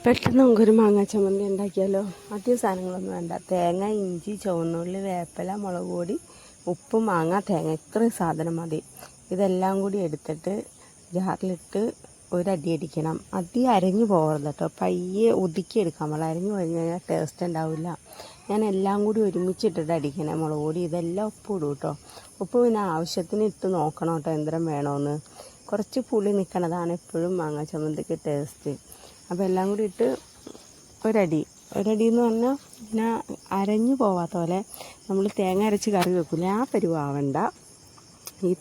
പെട്ടെന്ന് നമുക്കൊരു മാങ്ങാ ചമ്മന്തി ഉണ്ടാക്കിയാലോ. അധികം സാധനങ്ങളൊന്നും വേണ്ട. തേങ്ങ, ഇഞ്ചി, ചുവന്നുള്ളി, വേപ്പില, മുളക് പൊടി, ഉപ്പ്, മാങ്ങ, തേങ്ങ, ഇത്രയും സാധനം മതി. ഇതെല്ലാം കൂടി എടുത്തിട്ട് ജാറിലിട്ട് ഒരടി അടിക്കണം. അധികം അരഞ്ഞു പോകരുത് കേട്ടോ. പയ്യെ ഒതുക്കിയെടുക്കാം. നമ്മൾ അരഞ്ഞു കഴിഞ്ഞ് കഴിഞ്ഞാൽ ടേസ്റ്റ് ഉണ്ടാവില്ല. ഞാൻ എല്ലാം കൂടി ഒരുമിച്ചിട്ടിട്ട് അടിക്കണേ. മുളക് പൊടി ഇതെല്ലാം ഉപ്പ് ഇടും കേട്ടോ. ഉപ്പ് പിന്നെ ആവശ്യത്തിന് ഇട്ട് നോക്കണം കേട്ടോ എന്തരം വേണമെന്ന്. കുറച്ച് പുളി നിൽക്കണതാണ് എപ്പോഴും മാങ്ങാ ചമ്മന്തിക്ക് ടേസ്റ്റ്. അപ്പോൾ എല്ലാം കൂടി ഇട്ട് ഒരടി എന്ന് പറഞ്ഞാൽ പിന്നെ അരഞ്ഞു പോവാത്ത പോലെ നമ്മൾ തേങ്ങ അരച്ച് കറി വെക്കില്ല, ആ പരുവാവണ്ട. ഈ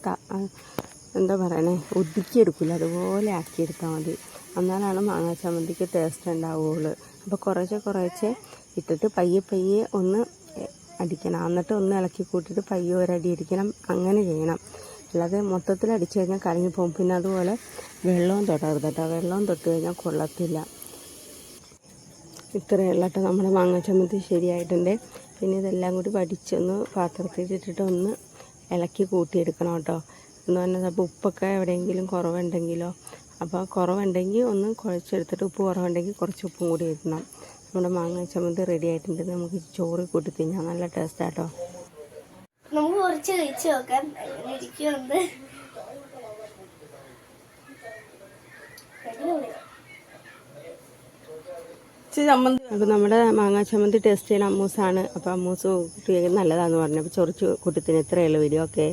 എന്താ പറയണേ, ഒതുക്കിയെടുക്കില്ല, അതുപോലെ ആക്കിയെടുത്താൽ മതി. എന്നാലാണ് മാങ്ങാ ചമ്മന്തിക്ക് ടേസ്റ്റ് ഉണ്ടാവുകയുള്ളൂ. അപ്പോൾ കുറേശ്ശെ ഇട്ടിട്ട് പയ്യെ ഒന്ന് അടിക്കണം. എന്നിട്ട് ഒന്ന് ഇളക്കി കൂട്ടിയിട്ട് പയ്യെ ഒരടി അടിക്കണം. അങ്ങനെ ചെയ്യണം. അല്ലാതെ മൊത്തത്തിൽ അടിച്ചു കഴിഞ്ഞാൽ കലങ്ങി പോകും. പിന്നെ അതുപോലെ വെള്ളവും തൊടരുത് കേട്ടോ. വെള്ളം തൊട്ട് കഴിഞ്ഞാൽ കൊള്ളത്തില്ല. ഇത്രയുള്ള കേട്ടോ നമ്മുടെ മാങ്ങാ ചമ്മന്തി ശരിയായിട്ടുണ്ട്. പിന്നെ ഇതെല്ലാം കൂടി വടിച്ചൊന്ന് പാത്രത്തിലിട്ടിട്ട് ഒന്ന് ഇളക്കി കൂട്ടിയെടുക്കണം കേട്ടോ. എന്ന് പറഞ്ഞാൽ അപ്പോൾ ഉപ്പൊക്കെ എവിടെയെങ്കിലും കുറവുണ്ടെങ്കിലോ, അപ്പോൾ കുറവുണ്ടെങ്കിൽ ഒന്ന് കുഴച്ചെടുത്തിട്ട് ഉപ്പ് കുറവുണ്ടെങ്കിൽ കുറച്ച് ഉപ്പും കൂടി ഇടണം. നമ്മുടെ മാങ്ങാ ചമ്മന്തി റെഡി ആയിട്ടുണ്ട്. നമുക്ക് ചോറ് കൂട്ടി തിന്നാം. നല്ല ടേസ്റ്റാട്ടോ. നമുക്ക് കുറച്ച് കഴിച്ച് നോക്കാം ഇരിക്കുന്നുണ്ട്. ചമ്മന്തി അപ്പോൾ നമ്മുടെ മാങ്ങാ ചമ്മന്തി ടേസ്റ്റ് ചെയ്യുന്ന അമ്മൂസാണ്. അപ്പോൾ അമ്മൂസ് കുട്ടികൾക്ക് നല്ലതാണെന്ന് പറഞ്ഞു. അപ്പോൾ ചൊറിച്ച് കൂട്ടി തിന്നെ. ഇത്രയേ ഉള്ളൂ വീഡിയോ. ഓക്കെ.